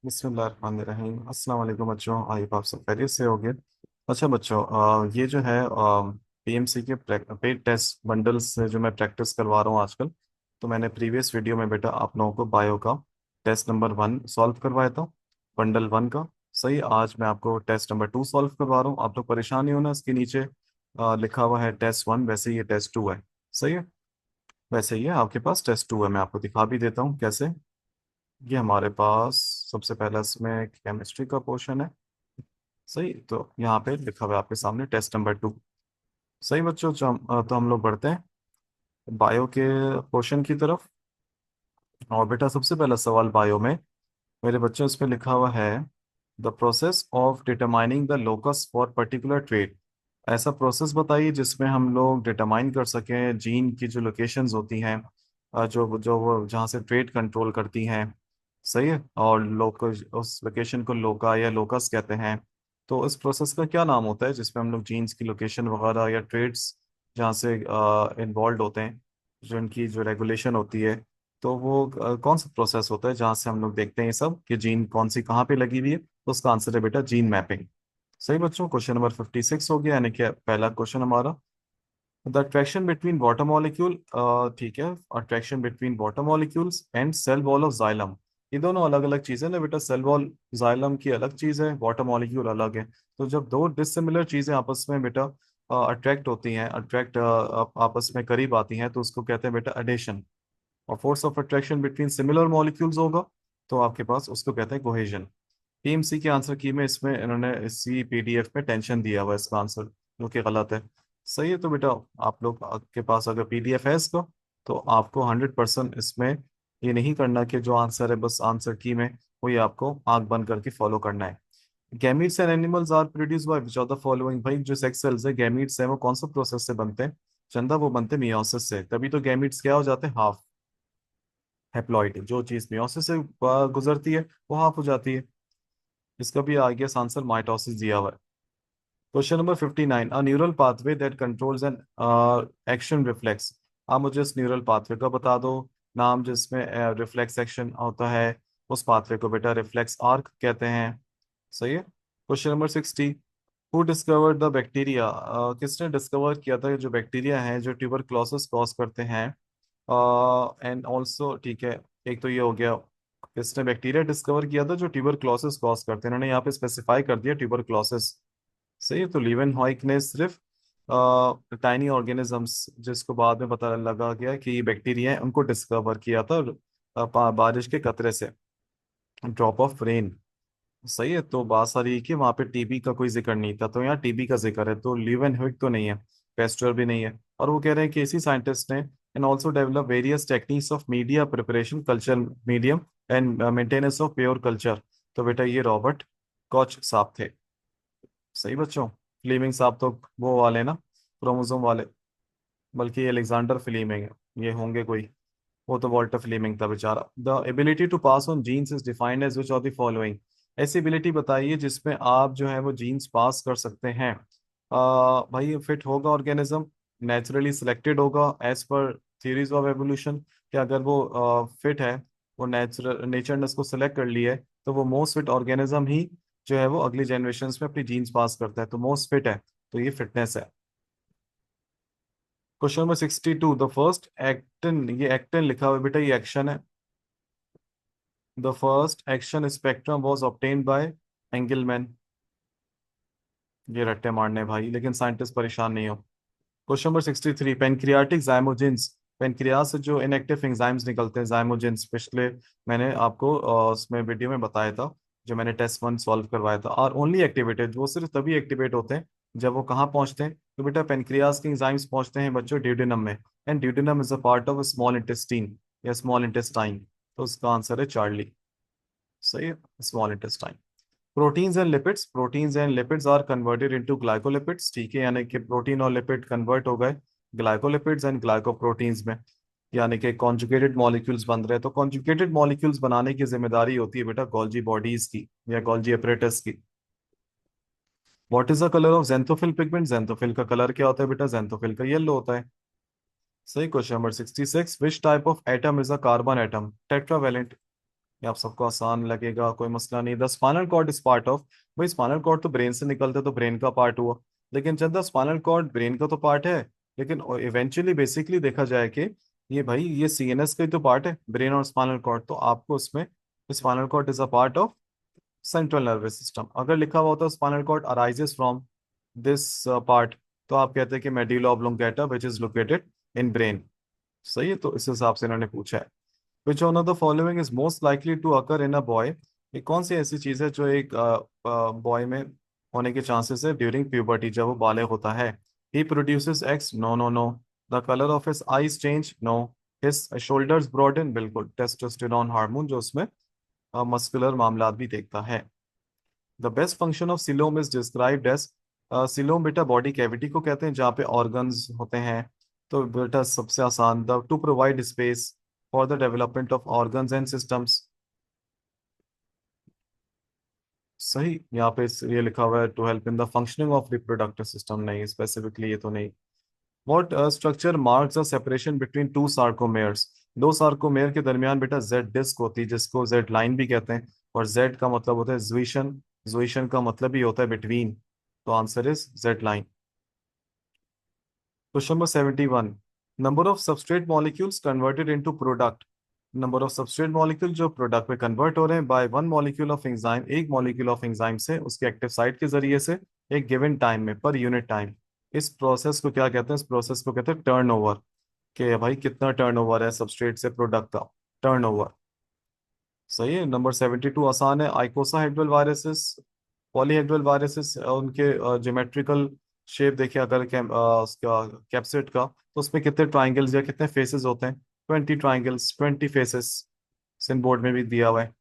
बिस्मिल्लाहिर्रहमानिर्रहीम। अस्सलाम वालेकुम बच्चों, आई आप सब खैरियत से होंगे। अच्छा बच्चों, ये जो है पीएमसी के पेड टेस्ट बंडल्स से जो मैं प्रैक्टिस करवा रहा हूँ आजकल। तो मैंने प्रीवियस वीडियो में बेटा आप लोगों को बायो का टेस्ट नंबर 1 सॉल्व करवाया था, बंडल 1 का। सही, आज मैं आपको टेस्ट नंबर 2 सॉल्व करवा रहा हूँ। आप लोग परेशान नहीं होना, इसके नीचे लिखा हुआ है टेस्ट 1, वैसे ही ये टेस्ट 2 है। सही है, वैसे ही है, आपके पास टेस्ट 2 है। मैं आपको दिखा भी देता हूँ कैसे। ये हमारे पास सबसे पहला इसमें केमिस्ट्री का पोर्शन है। सही, तो यहाँ पे लिखा हुआ है आपके सामने टेस्ट नंबर 2। सही बच्चों, तो हम लोग बढ़ते हैं बायो के पोर्शन की तरफ। और बेटा सबसे पहला सवाल बायो में मेरे बच्चों इसमें लिखा हुआ है, the process of determining the locus for particular trait. ऐसा प्रोसेस बताइए जिसमें हम लोग डिटरमाइन कर सकें जीन की जो लोकेशंस होती हैं, जो जो वो जहाँ से ट्रेट कंट्रोल करती हैं। सही है, और लोकस, उस लोकेशन को लोका या लोकस कहते हैं। तो इस प्रोसेस का क्या नाम होता है जिसमें हम लोग जीन्स की लोकेशन वगैरह या ट्रेड्स जहाँ से इन्वॉल्व होते हैं, जो इनकी जो रेगुलेशन होती है, तो वो कौन सा प्रोसेस होता है जहाँ से हम लोग देखते हैं ये सब कि जीन कौन सी कहाँ पे लगी हुई है। तो उसका आंसर है बेटा जीन मैपिंग। सही बच्चों, क्वेश्चन नंबर 56 हो गया, यानी कि पहला क्वेश्चन हमारा। The attraction between water molecule, ठीक है, attraction between water molecules and cell wall of xylem. ये दोनों अलग अलग चीजें ना बेटा, सेल वॉल जाइलम की अलग चीज है, वाटर मॉलिक्यूल अलग है। तो जब दो डिसिमिलर चीजें आपस में बेटा अट्रैक्ट होती हैं, अट्रैक्ट आपस में करीब आती हैं, तो उसको कहते हैं बेटा एडेशन। और force of attraction between similar molecules होगा तो आपके पास उसको कहते हैं कोहेजन। पीएमसी के आंसर की में इसमें इन्होंने इसी पीडीएफ में टेंशन दिया हुआ है इसका आंसर, जो कि गलत है। सही है, तो बेटा आप लोग के पास अगर पीडीएफ है इसका, तो आपको 100% इसमें ये नहीं करना कि जो आंसर है बस आंसर की में वही आपको आंख बंद करके फॉलो करना है। Gametes and animals are produce by which of the following. भाई जो सेक्स सेल्स है, गैमीट्स है, वो कौन सा प्रोसेस से बनते हैं? चंदा, वो बनते हैं मियोसिस से। तभी तो गैमीट्स क्या हो जाते हैं, हाफ हैप्लॉइड। जो चीज मियोसिस से गुजरती है वो हाफ हो जाती है। इसका भी आगे आंसर माइटोसिस दिया हुआ है। Question number 59, a neural pathway that controls an action reflex. आप मुझे इस न्यूरल पाथवे का बता दो नाम, जिसमें रिफ्लेक्स एक्शन होता है। उस पाथवे को बेटा रिफ्लेक्स आर्क कहते हैं। सही है। Question number 60, who discovered the bacteria. किसने डिस्कवर किया था जो बैक्टीरिया हैं जो ट्यूबरक्लोसिस कॉज करते हैं। एंड ऑल्सो, ठीक है, एक तो ये हो गया, किसने बैक्टीरिया डिस्कवर किया था जो ट्यूबरक्लोसिस कॉज करते हैं। इन्होंने यहाँ पे स्पेसिफाई कर दिया ट्यूबरक्लोसिस। सही है, तो लिवेन हॉइक ने सिर्फ टाइनी ऑर्गेनिजम्स, जिसको बाद में पता लगा गया कि ये बैक्टीरिया है, उनको डिस्कवर किया था बारिश के कतरे से, ड्रॉप ऑफ रेन। सही है, तो बात सारी है कि वहां पे टीबी का कोई जिक्र नहीं था, तो यहाँ टीबी का जिक्र है, तो लिवेन हॉइक तो नहीं है, पेस्टर भी नहीं है। और वो कह रहे हैं कि इसी साइंटिस्ट ने and also develop various techniques of media preparation, culture medium and maintenance of pure culture. तो बेटा ये रॉबर्ट कॉच साहब थे। सही बच्चों, फ्लीमिंग साहब तो वो वाले ना, क्रोमोसोम वाले, बल्कि ये अलेक्जेंडर फ्लीमिंग है, ये होंगे कोई। वो तो वॉल्टर फ्लीमिंग था बेचारा। The ability to pass on genes is defined as which of the following. ऐसी एबिलिटी बताइए जिसमें आप जो है वो जीन्स पास कर सकते हैं। भाई फिट होगा ऑर्गेनिज्म, नेचुरली सिलेक्टेड होगा as per theories of evolution, कि अगर वो फिट है, वो नेचर ने उसको सेलेक्ट कर लिया है, तो वो मोस्ट फिट ऑर्गेनिज्म ही जो है वो अगली जनरेशन में अपनी जीन्स पास करता है, तो मोस्ट फिट है, तो ये फिटनेस है। Question number 62, the first actin, ये एक्टिन लिखा हुआ है बेटा, ये एक्शन है। The first action spectrum was obtained by Engelmann. ये रट्टे मारने भाई, लेकिन साइंटिस्ट परेशान नहीं हो। Question number 63, pancreatic zymogens. Pancreas से जो इनएक्टिव एंजाइम्स निकलते हैं, जाइमोजिन्स, पिछले मैंने आपको उसमें वीडियो में बताया था, जो मैंने टेस्ट 1 सॉल्व करवाया था। और ओनली एक्टिवेटेड, वो सिर्फ तभी एक्टिवेट होते हैं जब वो कहाँ पहुंचते हैं, तो बेटा पेनक्रियास के एंजाइम्स पहुंचते हैं बच्चों ड्यूडेनम में। And duodenum is a part of small intestine या स्मॉल इंटेस्टाइन। तो उसका आंसर है चार्ली। सही है, small intestine. Proteins and lipids, proteins and lipids are converted into glycolipids. ठीक है, यानी कि प्रोटीन और लिपिड कन्वर्ट हो गए ग्लाइकोलिपिड्स एंड ग्लाइकोप्रोटीन्स में, यानी कि कॉन्जुगेटेड मॉलिक्यूल्स बन रहे हैं। तो कॉन्जुगेटेड मॉलिक्यूल्स बनाने की जिम्मेदारी होती है बेटा गोल्जी बॉडीज की या गोल्जी अपरेटस की। What is the colour of xanthophyll pigment. Xanthophyll का कलर क्या होता है बेटा, जेंथोफिल का येलो होता है। सही। Question number 66, which type of atom is a carbon atom. Tetravalent. ये आप सबको आसान लगेगा, कोई मसला नहीं। The spinal cord is part of, भाई स्पाइनल कॉर्ड तो ब्रेन से निकलता है तो ब्रेन का पार्ट हुआ, लेकिन चंदा स्पाइनल कॉर्ड ब्रेन का तो पार्ट है, लेकिन इवेंचुअली बेसिकली देखा जाए कि ये भाई ये सीएनएस का ही तो पार्ट है, ब्रेन और स्पाइनल कॉर्ड, तो आपको उसमें spinal cord is a part of central nervous system. अगर लिखा हुआ होता spinal cord arises from this part, तो आप कहते हैं कि medulla oblongata which is located in brain. सही है, तो इस हिसाब से इन्होंने पूछा है। Which one of the following is most likely to occur in a boy, ये कौन सी ऐसी चीज है जो एक बॉय में होने के चांसेस है ड्यूरिंग प्यूबर्टी, जब वो बालिग होता है। He produces X, no no no. The colour of his eyes change, no. His shoulders broaden, बिल्कुल, टेस्टोस्टेरोन हार्मोन जो उसमें मस्कुलर मामला भी देखता है। The best function of coelom is described as, coelom बेटा बॉडी कैविटी को कहते हैं जहाँ पे ऑर्गन्स होते हैं। तो बेटा सबसे आसान, the to provide space for the development of organs and systems. सही, यहाँ पे ये लिखा हुआ है to help in the functioning of reproductive system, नहीं स्पेसिफिकली ये तो नहीं। What structure marks the separation between two sarcomeres, दो सार्कोमेयर के दरमियान बेटा जेड डिस्क होती है जिसको जेड लाइन भी कहते हैं, और जेड का मतलब होता है जुइशन, जुइशन का मतलब ही होता है बिटवीन, तो answer is Z line. Question number 71, number of substrate molecules converted into product, number of substrate molecule जो प्रोडक्ट में कन्वर्ट हो रहे हैं by one molecule of enzyme, एक मॉलिक्यूल ऑफ एंजाइम से उसके एक्टिव साइट के जरिए से एक गिवन टाइम में पर यूनिट टाइम। इस प्रोसेस को क्या कहते हैं, इस प्रोसेस को कहते हैं टर्नओवर, कि भाई कितना टर्नओवर है सबस्ट्रेट से प्रोडक्ट का, टर्नओवर। सही है। नंबर 72 आसान है, आइकोसाहेड्रल वायरसेस, पॉलीहेड्रल वायरसेस, उनके ज्योमेट्रिकल शेप देखिए अगर उसका कैप्सिड का, तो उसमें कितने ट्राइंगल्स या कितने फेसेस होते हैं, 20 ट्राइंगल्स 20 फेसेस, सिन बोर्ड में भी दिया हुआ है।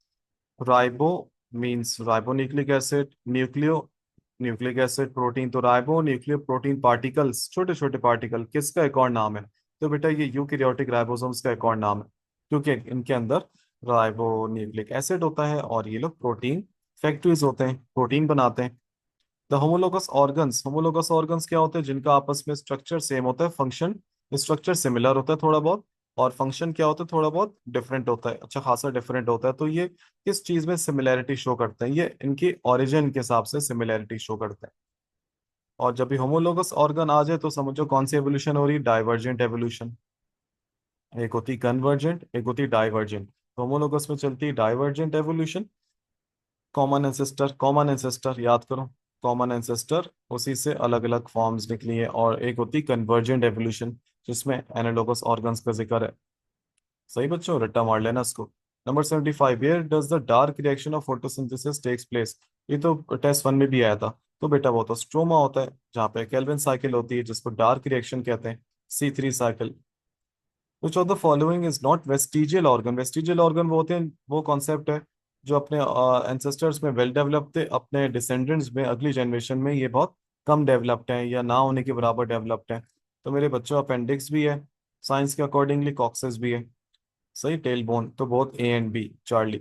Ribo means ribo nucleic acid, nucleo nucleic acid protein, तो राइबो न्यूक्लियो प्रोटीन पार्टिकल्स, छोटे छोटे पार्टिकल, किसका एक और नाम है, तो बेटा ये यूकैरियोटिक राइबोसोम्स का एक और नाम है, क्योंकि इनके अंदर राइबो न्यूक्लिक एसिड होता है और ये लोग प्रोटीन फैक्ट्रीज होते हैं, प्रोटीन बनाते हैं। The homologous organs, homologous organs क्या होते हैं, जिनका आपस में स्ट्रक्चर सेम होता है, फंक्शन स्ट्रक्चर सिमिलर होता है थोड़ा बहुत, और फंक्शन क्या होता है थोड़ा बहुत डिफरेंट होता है, अच्छा खासा डिफरेंट होता है। तो ये किस चीज में सिमिलैरिटी शो करते हैं, ये इनकी ओरिजिन के हिसाब से सिमिलैरिटी शो करते हैं। और जब भी होमोलोगस ऑर्गन आ जाए तो समझो कौन सी एवोल्यूशन हो रही है, डाइवर्जेंट एवोल्यूशन। एक होती कन्वर्जेंट, एक होती डाइवर्जेंट, होमोलोगस में चलती है डाइवर्जेंट एवोल्यूशन। कॉमन एंसेस्टर याद करो, कॉमन एंसेस्टर, उसी से अलग अलग फॉर्म्स निकली है। और एक होती कन्वर्जेंट एवोल्यूशन जिसमें एनालॉगस ऑर्गन्स का जिक्र है। सही बच्चों, रट्टा मार लेना इसको। Number 75, where does the dark reaction of photosynthesis takes place, ये तो टेस्ट वन में भी आया था। तो बेटा वो तो स्ट्रोमा होता है जहाँ पे केल्विन साइकिल होती है जिसको डार्क रिएक्शन कहते हैं, C3 cycle. Which of the following is not vestigial organ, vestigial organ वो होते हैं, वो कॉन्सेप्ट है जो अपने एंसेस्टर्स में वेल डेवलप्ड थे, अपने डिसेंडेंट्स में अगली जनरेशन में ये बहुत कम डेवलप्ड हैं या ना होने के बराबर डेवलप्ड हैं। तो मेरे बच्चों अपेंडिक्स भी है, साइंस के अकॉर्डिंगली कॉक्सेस भी है। सही, टेल बोन तो बहुत A and B, Charlie.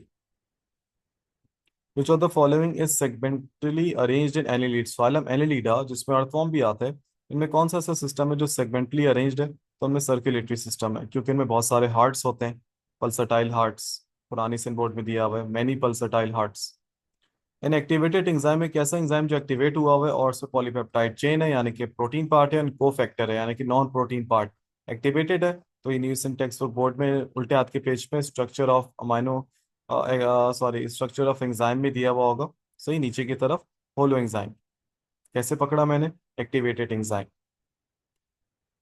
Which of the following is segmentally arranged in annelids, phylum annelida जिसमें अर्थवर्म भी आता है, इनमें कौन सा ऐसा सिस्टम है जो सेगमेंटली अरेंज्ड है, तो उनमें सर्कुलेटरी सिस्टम है, क्योंकि इनमें बहुत सारे हार्ट्स होते हैं, पल्सटाइल हार्ट्स, पुरानी सिन बोर्ड में दिया हुआ है मैनी पल्सटाइल हार्ट्स। इन एक्टिवेटेड एंजाइम एक ऐसा एंजाइम जो एक्टिवेट हुआ हुआ है और उसमें पॉलीपेप्टाइड चेन है यानी कि प्रोटीन पार्ट है, और कोफैक्टर है यानी कि नॉन प्रोटीन पार्ट, एक्टिवेटेड है। तो ये न्यू टेक्स्ट बोर्ड में उल्टे हाथ के पेज पे structure of amino, sorry structure of enzyme में दिया हुआ होगा, सही नीचे की तरफ, होलो एंजाइम। कैसे पकड़ा मैंने, activated enzyme.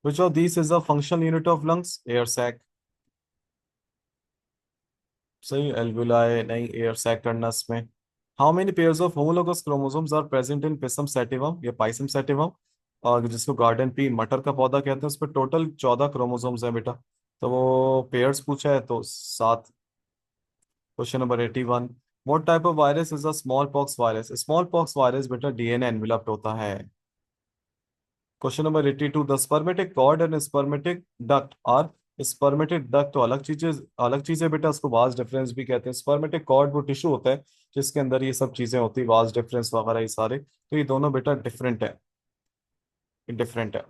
Which of this is a functional unit of lungs, air sac. सही, एल्वुलाए नहीं, एयर सैक करना इसमें। How many pairs of homologous chromosomes are present in pisum sativum या पाइसम सैटिवम, और जिसको गार्डन पी मटर का पौधा कहते हैं, उस पर टोटल 14 क्रोमोसोम्स हैं बेटा, तो वो पेयर्स पूछा है तो 7। Question number 81, what type of virus is a smallpox virus, smallpox virus बेटा डीएनए एनवेलप्ड होता है। Question number 82, the spermatic cord and spermatic duct are, spermatic duct तो अलग चीज है बेटा, उसको वाज डिफरेंस भी कहते हैं। स्पर्मेटिक कॉर्ड वो टिश्यू होता है जिसके अंदर ये सब चीजें होती है, वाज डिफरेंस वगैरह ये सारे, तो ये दोनों बेटा डिफरेंट है, डिफरेंट है।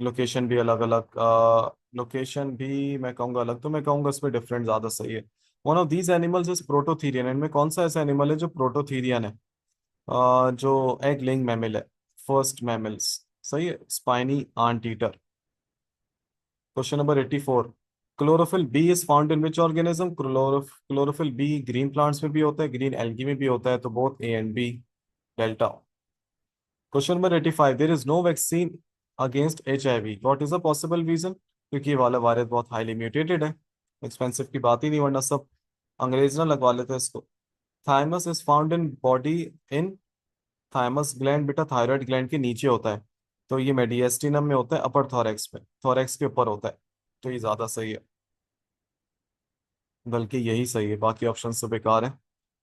लोकेशन भी अलग अलग, लोकेशन भी मैं कहूँगा अलग, तो मैं कहूँगा इसमें डिफरेंट ज़्यादा सही है। One of these animals is prototherian, इनमें कौन सा ऐसा एनिमल है जो प्रोटोथीरियन है, जो एग लेइंग मैमल है, फर्स्ट मैमल्स। सही है, spiny anteater. Question number 84, chlorophyll B is found in which organism. Chlorophyll B green plants में भी होता है, ग्रीन एल्गी में भी होता है, तो both A and B, delta. Question number 85, there is no vaccine against HIV, what is a possible reason. क्योंकि ये वाला वायरस बहुत हाईली म्यूटेटेड है, एक्सपेंसिव की बात ही नहीं, वरना सब अंग्रेज ना लगवा लेते इसको। Thymus is found in body in, thymus gland बेटा थायराइड ग्लैंड के नीचे होता है, तो ये मेडिएस्टिनम में होता है, अपर थोरैक्स में, थोरैक्स के ऊपर होता है, तो ये ज्यादा सही है, बल्कि यही सही है, बाकी ऑप्शन तो बेकार है।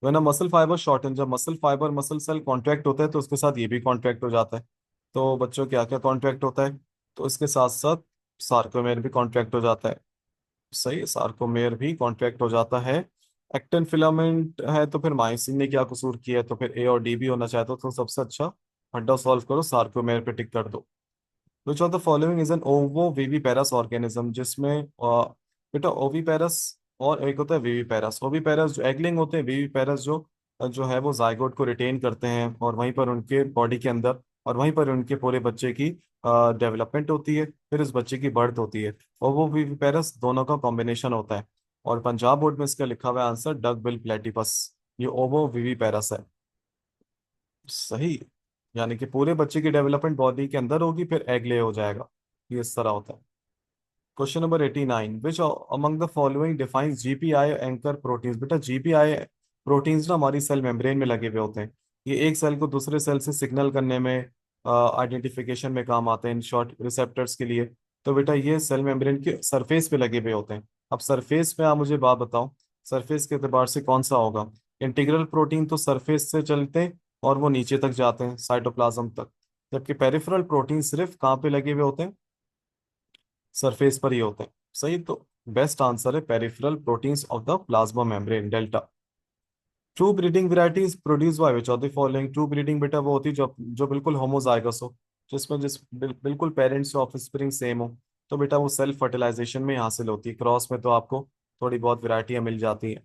वरना मसल फाइबर शॉर्टन, जब muscle fibre muscle cell contract होता है तो उसके साथ ये भी कॉन्ट्रैक्ट हो जाता है। तो बच्चों क्या क्या कॉन्ट्रैक्ट होता है, तो इसके साथ साथ सार्कोमेर भी कॉन्ट्रैक्ट हो जाता है। सही है, सार्कोमेर भी कॉन्ट्रैक्ट हो जाता है। एक्टिन फिलामेंट है तो फिर मायोसिन ने क्या कसूर किया है, तो फिर A और D भी होना चाहता तो सबसे अच्छा फंडा सॉल्व करो, सार्कोमेर पे टिक कर दो। विच of the following is an ओवो viviparous organism, जिसमें बेटा ओविपेरस और एक होता है विविपेरस। ओविपेरस जो एगलिंग होते हैं, विविपेरस जो है वो जाइगोट को रिटेन करते हैं और वहीं पर उनके बॉडी के अंदर, और वहीं पर उनके पूरे बच्चे की डेवलपमेंट होती है, फिर उस बच्चे की बर्थ होती है। और वो विविपेरस दोनों का कॉम्बिनेशन होता है, और पंजाब बोर्ड में इसका लिखा हुआ है आंसर डक बिल प्लेटिपस, ये ओवो विविपेरस है। सही, यानी कि पूरे बच्चे की डेवलपमेंट बॉडी के अंदर होगी, फिर एग ले हो जाएगा, ये इस तरह होता है। Question number 89, which among the following defines GPI anchor proteins. बेटा GPI प्रोटीन्स ना हमारी सेल मेम्ब्रेन में लगे हुए होते हैं, ये एक सेल को दूसरे सेल से सिग्नल करने में, आइडेंटिफिकेशन में काम आते हैं, इन शॉर्ट रिसेप्टर्स के लिए। तो बेटा ये सेल मेम्ब्रेन के सरफेस पे लगे हुए होते हैं। अब सरफेस पे आप मुझे बात बताओ, सरफेस के एतबार से कौन सा होगा। इंटीग्रल प्रोटीन तो सरफेस से चलते हैं और वो नीचे तक जाते हैं साइटोप्लाज्म तक, जबकि पेरिफेरल प्रोटीन सिर्फ कहाँ पे लगे हुए होते हैं, सरफेस पर ही होते हैं। सही, तो बेस्ट आंसर है peripheral proteins of the plasma membrane, delta. True breeding varieties produce by which of the following. True breeding बेटा वो होती है जो बिल्कुल होमोजाइगस हो, जिसमें बिल्कुल पेरेंट्स ऑफ स्प्रिंग सेम हो, तो बेटा वो सेल्फ फर्टिलाइजेशन में ही हासिल होती है। क्रॉस में तो आपको थोड़ी बहुत वैरायटियां मिल जाती हैं।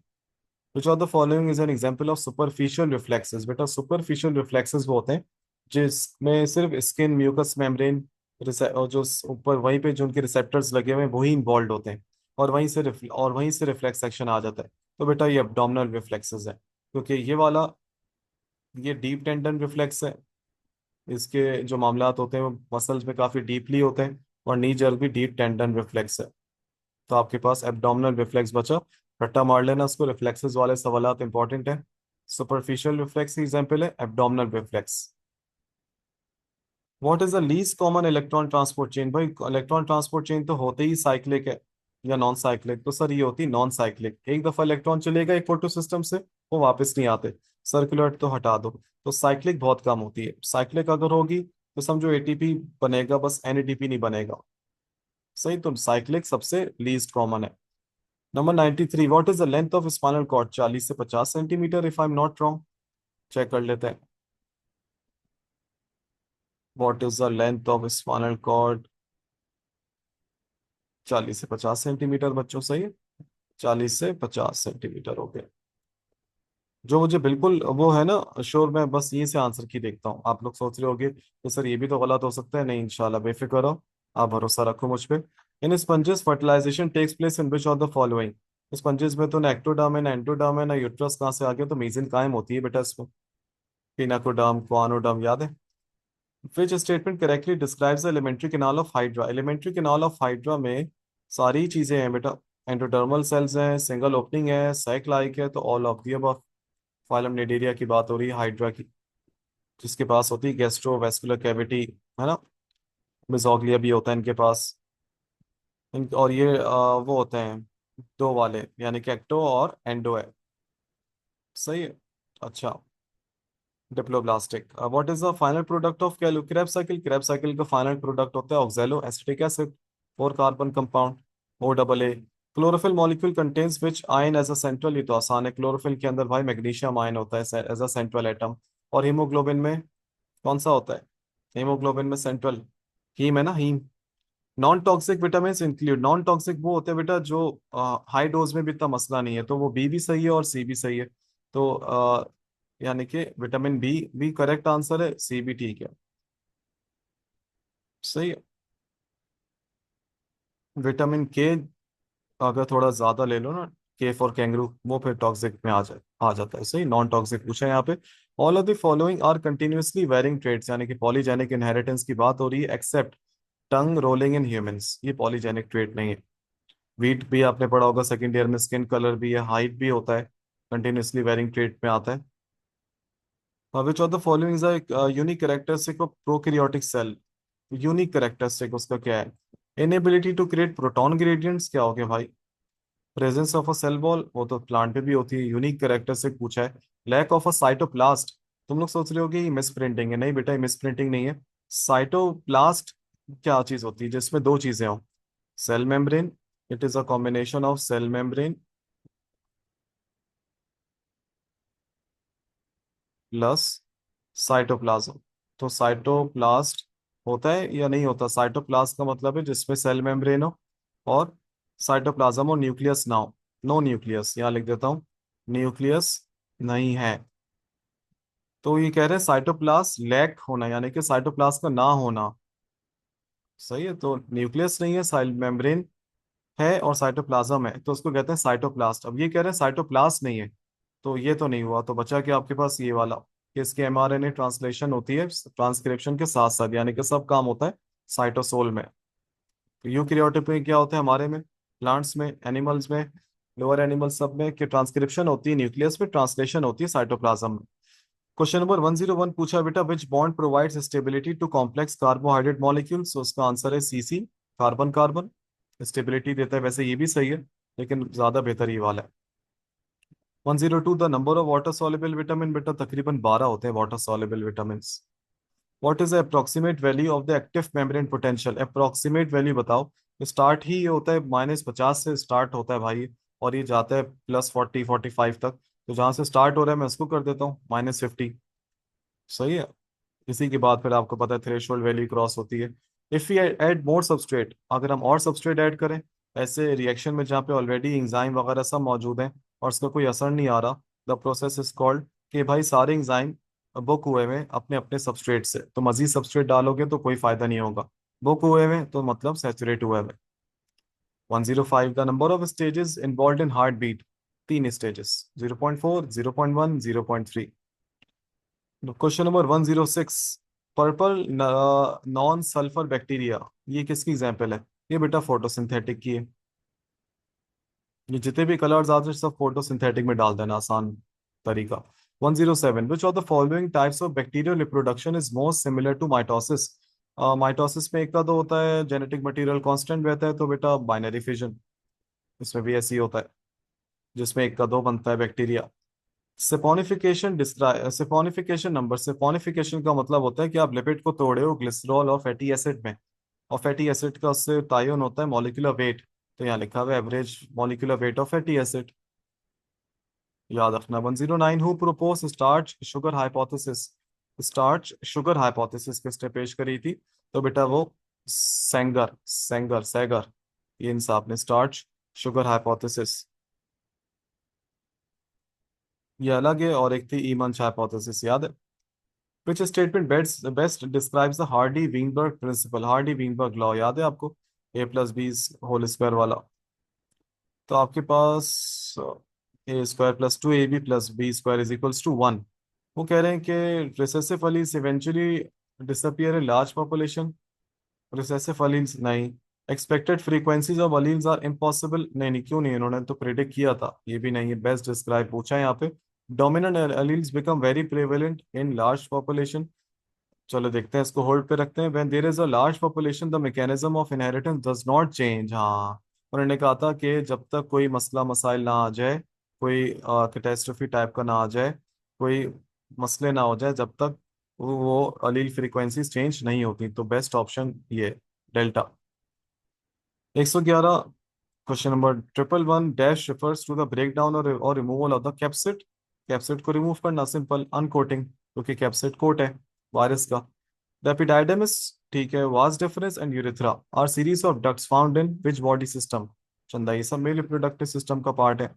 विच of the following is an example of superficial reflexes. बेटा सुपरफिशियल रिफ्लेक्सेस वो होते हैं जिसमें सिर्फ स्किन म्यूकस मेम्ब्रेन और जो ऊपर वहीं पे जो उनके रिसेप्टर्स लगे हुए हैं वही इन्वॉल्व होते हैं, और वहीं से रिफ्लेक्स एक्शन आ जाता है। तो बेटा ये एब्डोमिनल रिफ्लेक्सेस है, क्योंकि ये वाला ये डीप टेंडन रिफ्लेक्स है, इसके जो मामलात होते हैं वो मसल्स में काफी डीपली होते हैं, और नी जर्क भी डीप टेंडन रिफ्लेक्स है। तो आपके पास एब्डोमिनल रिफ्लेक्स बचा, रट्टा मार लेना उसको, रिफ्लेक्सेस वाले सवालात इंपॉर्टेंट है। सुपरफिशियल रिफ्लेक्स की एग्जांपल है abdominal reflex. What is the least common electron transport chain. भाई इलेक्ट्रॉन ट्रांसपोर्ट चेन तो होते ही साइक्लिक है या नॉन साइक्लिक, तो सर ये होती नॉन साइक्लिक, एक दफा इलेक्ट्रॉन चलेगा एक फोटो सिस्टम से, वो वापस नहीं आते। सर्कुलर तो हटा दो, तो साइक्लिक बहुत कम होती है। साइक्लिक अगर होगी तो समझो ATP बनेगा, बस NADP नहीं बनेगा। सही, तो साइक्लिक सबसे लीस्ट कॉमन है। Number 93, what is the length of spinal cord. 40 से 50 centimetre, if I am not wrong. Check कर लेते हैं, what is the length of spinal cord. 40 से 50 सेंटीमीटर बच्चों, सही है, 40 से 50 सेंटीमीटर हो गए। जो मुझे बिल्कुल वो है ना श्योर, मैं बस ये से आंसर की देखता हूँ। आप लोग सोच रहे होगे तो सर ये भी तो गलत हो सकता है, नहीं इंशाल्लाह बेफिक्र रहो, आप भरोसा रखो मुझ पे। In sponges fertilization takes place in which of the following. Sponges में तो ना एक्टोडर्म है ना एंडोडर्म है ना यूट्रस, कहाँ से आ गया, तो मीजिन कायम होती है बेटा इसमें। पिनाकोडर्म क्वानोडर्म याद है। Which statement correctly describes the alimentary canal of hydra. Alimentary canal of hydra में सारी चीजें हैं बेटा, एंडोडर्मल सेल्स हैं, सिंगल ओपनिंग है, सैक लाइक है, तो all of the above. Phylum Cnidaria की बात हो रही है हाइड्रा की, जिसके पास होती है गैस्ट्रोवेस्कुलर कैविटी, है ना। मिजोग्लिया भी होता है इनके पास। और ये वो होते हैं दो वाले, यानी कि एक्टो और एंडो है। सही है, अच्छा। Diploblastic, what is the final product of Krebs cycle. Krebs cycle का फाइनल प्रोडक्ट होता है oxaloacetic acid, 4 carbon compound, OAA। Chlorophyll molecule contains which ion as a central, ये तो आसान है, क्लोरोफिल के अंदर भाई मैग्नीशियम आयन होता है एज अ सेंट्रल एटम। और हीमोग्लोबिन में कौन सा होता है, हीमोग्लोबिन में सेंट्रल हीम है ना, heme. Non toxic vitamin include, non toxic वो होते हैं बेटा जो हाई डोज में भी इतना मसला नहीं है, तो वो बी भी सही है और सी भी सही है। तो यानी कि विटामिन बी भी करेक्ट आंसर है, सी भी ठीक है। सही है। विटामिन के अगर थोड़ा ज्यादा ले लो ना, के फॉर कैंगरू, वो फिर टॉक्सिक में आ जाता है। सही, नॉन टॉक्सिक पूछा है यहाँ पे। All of the following are continuously varying traits, यानी कि पॉलीजेनिक इनहेरिटेंस की बात हो रही है, except tongue rolling in humans, ये पॉलीजेनिक ट्रेड नहीं है। वीट भी आपने पढ़ा होगा सेकंड ईयर में, स्किन कलर भी है, हाइट भी होता है, कंटिन्यूअसली वेरिंग ट्रेड में आता है। Which of the following is a unique characteristic of prokaryotic cell. Unique characteristic उसका क्या है? Inability to create proton gradients, क्या हो गया भाई? Presence of a cell wall, वो तो प्लांट पे भी होती है। यूनिक कैरेक्टरिस्टिक पूछा है। लैक ऑफ अ साइटोप्लास्ट, तुम लोग सोच रहे हो कि मिस प्रिंटिंग है, नहीं बेटा ये मिस प्रिंटिंग नहीं है। साइटोप्लास्ट क्या चीज होती है जिसमें दो चीजें हो? Cell membrane, it is a combination of cell membrane plus cytoplasm. तो साइटोप्लास्ट होता है या नहीं होता? साइटोप्लास्ट का मतलब है जिसमें सेल मेम्ब्रेन हो और साइटोप्लाज्म और न्यूक्लियस ना हो। नो न्यूक्लियस, यहाँ लिख देता हूँ, न्यूक्लियस नहीं है। तो ये कह रहे हैं साइटोप्लास्ट लैक होना, यानी कि साइटोप्लास्ट का ना होना। सही है, तो न्यूक्लियस नहीं है, सेल मेम्ब्रेन है और साइटोप्लाज्म है, तो उसको कहते हैं साइटोप्लास्ट। अब ये कह रहे हैं साइटोप्लास्ट नहीं है, तो ये तो नहीं हुआ। तो बचा कि आपके पास ये वाला, कि इसकी एमआरएनए ट्रांसलेशन होती है ट्रांसक्रिप्शन के साथ साथ, यानी कि सब काम होता है साइटोसोल में। तो यूकेरियोटिक में क्या होता है हमारे में, प्लांट्स में, एनिमल्स में, लोअर एनिमल्स सब में, कि ट्रांसक्रिप्शन होती है न्यूक्लियस में, ट्रांसलेशन होती है साइटोप्लाज्म में। क्वेश्चन नंबर 101 पूछा बेटा, which bond provides stability to complex carbohydrate molecules. तो उसका आंसर है सीसी, कार्बन कार्बन स्टेबिलिटी देता है। वैसे ये भी सही है, लेकिन ज्यादा बेहतर ये वाला है। 102 the number of water soluble vitamin, बेटा तकरीबन 12 होते हैं water soluble vitamin. What is the approximate value of the active membrane potential? Approximate value बताओ। स्टार्ट ही ये होता है -50 से स्टार्ट होता है भाई, और ये जाता है +40 45 तक। तो जहां से स्टार्ट हो रहा है मैं उसको कर देता हूँ -50। सही है। इसी के बाद फिर आपको पता है थ्रेशोल्ड वैल्यू क्रॉस होती है। If you add more substrate, अगर हम और सबस्ट्रेट ऐड करें ऐसे रिएक्शन में जहाँ पे ऑलरेडी एंजाइम वगैरह सब मौजूद हैं और उसका कोई असर नहीं आ रहा, द प्रोसेस इज कॉल्ड, कि भाई सारे एंजाइम बुक हुए हुए हैं अपने अपने सबस्ट्रेट से, तो मजीद सबस्ट्रेट डालोगे तो कोई फायदा नहीं होगा। बुक हुए हुए हैं तो मतलब सैचुरेट हुए हुए। 105 the number of stages involve in heartbeat. 3 stages, 0.4, 0.1, 0.3। Question number 106, purple non sulphur bacteria, ये किसकी एग्जाम्पल है? ये बेटा फोटोसिंथेटिक की है। ये जितने भी कलर्स आते हैं सब फोटोसिंथेटिक में डाल देना, आसान तरीका। 107, which of the following types of bacterial reproduction is most similar to mitosis? Mitosis में एक का दो होता है, जेनेटिक मटेरियल कांस्टेंट रहता है, तो बेटा बाइनरी फिजन, इसमें भी ऐसे ही होता है, जिसमें एक का दो बनता है bacteria. Saponification describe, saponification number, saponification का मतलब होता है कि आप लिपिड को तोड़े हो ग्लिसरॉल और फैटी एसिड में, और फैटी एसिड का उससे तायुन होता है मॉलिक्यूलर वेट। तो यहाँ लिखा हुआ है average molecular weight of fatty acid, याद रखना। 109, who propose starch sugar hypothesis? Starch sugar hypothesis किसने पेश करी थी? तो बेटा वो सैगर, ये इंसाफ ने स्टार्च शुगर हाइपोथेसिस, ये अलग है, और एक थी ईमंच हाइपोथेसिस, याद है? Which statement best describes the Hardy Weinberg principal? Hardy Weinberg law याद है आपको, A+B होल स्क्वायर वाला? तो आपके पास A² + 2AB + B² = 1। वो कह रहे हैं कि recessive alleles eventually disappear in large population. Recessive alleles नहीं। Expected frequencies of alleles are impossible, नहीं नहीं, क्यों नहीं, इन्होंने तो प्रिडिक्ट किया था, ये भी नहीं है। बेस्ट डिस्क्राइब पूछा है यहाँ पे। Dominant alleles become very prevalent in large population. चलो देखते हैं, इसको होल्ड पे रखते हैं। When there is a large population the mechanism of inheritance does not change. हाँ, उन्होंने कहा था कि जब तक कोई मसला मसाइल ना आ जाए, कोई कैटेस्ट्रोफी टाइप का ना आ जाए, कोई मसले ना हो जाए, जब तक वो अलील फ्रीक्वेंसीज चेंज नहीं होती। तो बेस्ट ऑप्शन ये, delta. 111, question number 111 dash refers to the break down और removal of the capsid. Capsid को रिमूव करना, सिंपल अनकोटिंग, क्योंकि कैप्सिड कोट है वायरस का। द एपिडाइडमिस ठीक है, vas deferens and urethra are series of ducts found in which body system. चंदा, ये सब मेल रिप्रोडक्टिव सिस्टम का पार्ट है।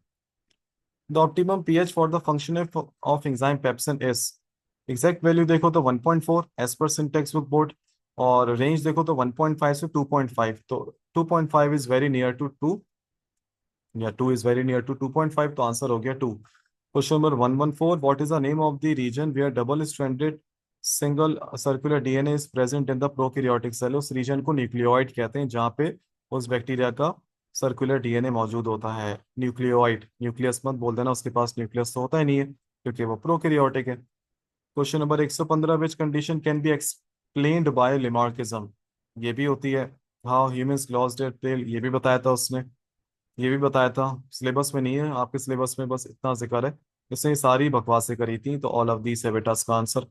The optimum pH for the function of enzyme pepsin is, exact value देखो तो 1.4 as per सिंटेक्स book board, और range देखो तो 1.5 से 2.5, तो 2.5 इज वेरी नियर टू 2, या 2 इज वेरी नियर टू 2.5, तो आंसर हो गया 2। Question number 114, what is the name of the region where double stranded single circular DNA is present in the prokaryotic cell. उस region को nucleoid कहते हैं जहाँ पे उस बैक्टीरिया का सर्कुलर डीएनए मौजूद होता है। न्यूक्लियोइड, न्यूक्लियस मत बोल देना, उसके पास न्यूक्लियस तो होता ही नहीं है क्योंकि वो प्रोकैरियोटिक है। Question number 115, which condition can be explained by Lamarckism. ये भी होती है। How humans lost their tail, ये भी बताया था उसने, ये भी बताया था। सिलेबस में नहीं है आपके, सिलेबस में बस इतना जिक्र है। इसने सारी बकवासें करी थी, तो ऑल ऑफ दीस है बेटा इसका answer.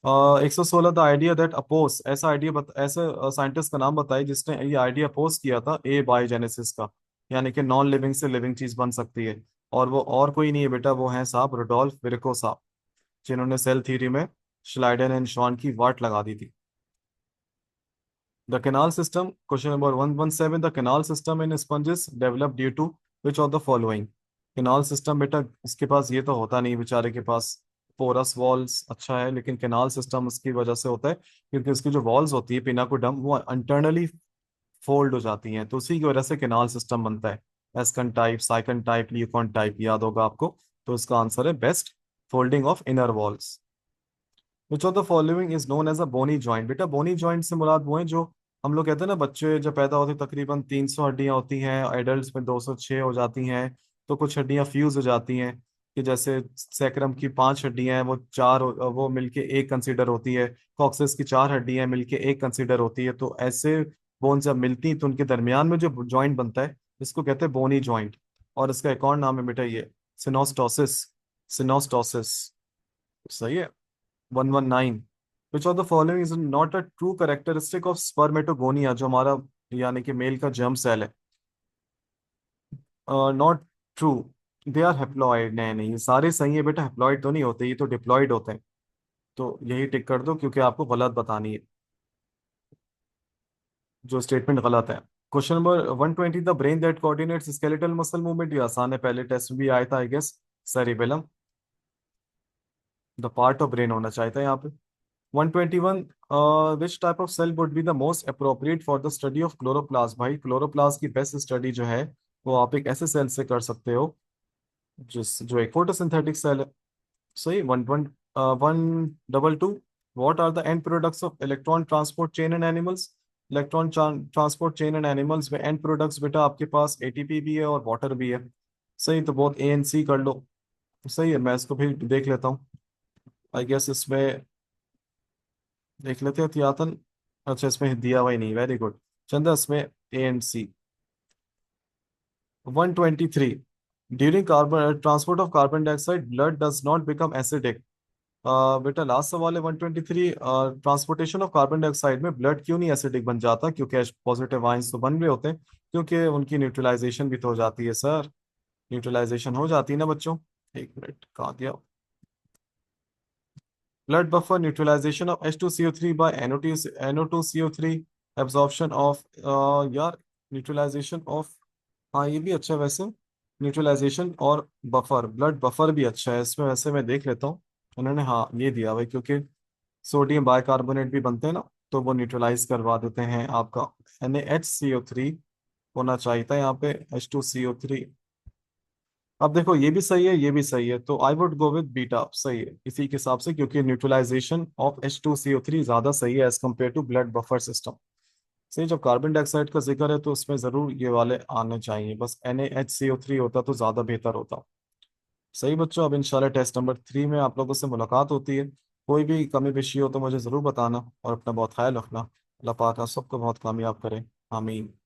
116, the idea that oppose, ऐसा आइडिया ऐसे साइंटिस्ट का नाम बताइए जिसने ये आइडिया अपोज किया था ए बायोजेनेसिस का, यानी कि नॉन लिविंग से लिविंग चीज बन सकती है। और वो और कोई नहीं है बेटा, वो है साहब रुडोल्फ विर्को साहब, जिन्होंने सेल थ्योरी में श्लाइडर एंड शॉन की वाट लगा दी थी। The canal system, question number 117, the canal system in sponges develop due to which of the following. Canal system बेटा इसके पास ये तो होता नहीं बेचारे के पास, पोरस वॉल्स अच्छा है, लेकिन कैनाल सिस्टम उसकी वजह से होता है क्योंकि उसकी जो वॉल्स होती है पिनाकोडम वो इंटरनली फोल्ड हो जाती हैं, तो उसी की वजह से कैनाल सिस्टम बनता है। Ascon type, sycon type, leucon type याद होगा आपको। तो इसका आंसर है best folding of inner walls. Which of the following is known as a bony joint. बेटा बोनी जॉइंट से मुराद वो है जो हम लोग कहते हैं ना, बच्चे जब पैदा होते हैं तकरीबन 300 हड्डियां होती हैं, एडल्ट्स में 206 हो जाती हैं, तो कुछ हड्डियां फ्यूज हो जाती हैं, कि जैसे सैक्रम की 5 हड्डियां हैं, वो चार वो मिलके एक कंसीडर होती है। कॉक्सिस की 4 हड्डियां मिलके एक कंसीडर होती है। तो ऐसे बोन जब मिलती हैं तो उनके दरमियान में जो जॉइंट बनता है इसको कहते हैं बोनी जॉइंट। और इसका एक और नाम है बेटा ये सिनोस्टोसिस, सिनोस्टोसिस। सही है। 119, which of the following is not a true characteristic of spermatogonia, जो हमारा यानी कि मेल का जर्म सेल है। Not true, they are haploid. नहीं नहीं, ये सारे सही है बेटा, हेप्लॉइड तो नहीं होते, ये तो डिप्लॉइड होते हैं। तो यही टिक कर दो क्योंकि आपको गलत बतानी है, जो स्टेटमेंट गलत है। Question number 120, the brain that coordinates skeletal muscle movement, ये आसान है, पहले टेस्ट में भी आया था I guess. Cerebellum, the part of brain होना चाहिए था यहाँ पे। 121, which type of cell would be the most appropriate for the study of chloroplast. भाई क्लोरोप्लास्ट की बेस्ट स्टडी जो है वो आप एक ऐसे सेल से कर सकते हो जिस जो एक फोटोसिंथेटिक सेल है। सही। 122, what are the end products of electron transport chain and animals. Electron transport chain and animals में एंड प्रोडक्ट्स बेटा आपके पास एटीपी भी है और वाटर भी है। सही, तो बहुत ए एन सी कर लो। सही है, मैं इसको भी देख लेता हूँ। आई गेस इसमें देख लेते हैं एहतियातन। अच्छा, इसमें दिया हुआ ही नहीं, वेरी गुड चंदा, इसमें A and C. 123, during carbon transport of carbon dioxide blood does not become acidic. बेटा लास्ट सवाल है 123, ट्रांसपोर्टेशन ऑफ कार्बन डाइऑक्साइड में ब्लड क्यों नहीं एसिडिक बन जाता, क्योंकि पॉजिटिव आयंस तो बन रहे होते हैं, क्योंकि उनकी न्यूट्रलाइजेशन भी तो हो जाती है सर, न्यूट्रलाइजेशन हो जाती है ना बच्चों। एक मिनट, कहाँ गया। blood buffer neutralization of H2CO3 by NO2CO3 absorption of यार न्यूट्रलाइजेशन ऑफ, हाँ ये भी अच्छा है वैसे, न्यूट्रलाइजेशन और बफर, ब्लड बफर भी अच्छा है इसमें, वैसे मैं देख लेता हूँ। उन्होंने हाँ ये दिया हुआ है क्योंकि सोडियम बाइकार्बोनेट भी बनते हैं ना, तो वो न्यूट्रलाइज करवा देते हैं आपका। NaHCO3 होना चाहिए था यहाँ पे, H2CO3। अब देखो ये भी सही है, ये भी सही है, तो I would go with beta, सही है इसी के हिसाब से, क्योंकि न्यूट्रलाइजेशन ऑफ H2CO3 ज्यादा सही है as compare to blood buffer system. सही, जब कार्बन डाइऑक्साइड का जिक्र है तो उसमें जरूर ये वाले आने चाहिए, बस NaHCO3 होता तो ज्यादा बेहतर होता। सही बच्चों, अब इंशाल्लाह टेस्ट नंबर 3 में आप लोगों से मुलाकात होती है। कोई भी कमी पेशी हो तो मुझे जरूर बताना, और अपना बहुत ख्याल रखना। अल्लाह पाक आप सबको बहुत कामयाब करे। आमीन।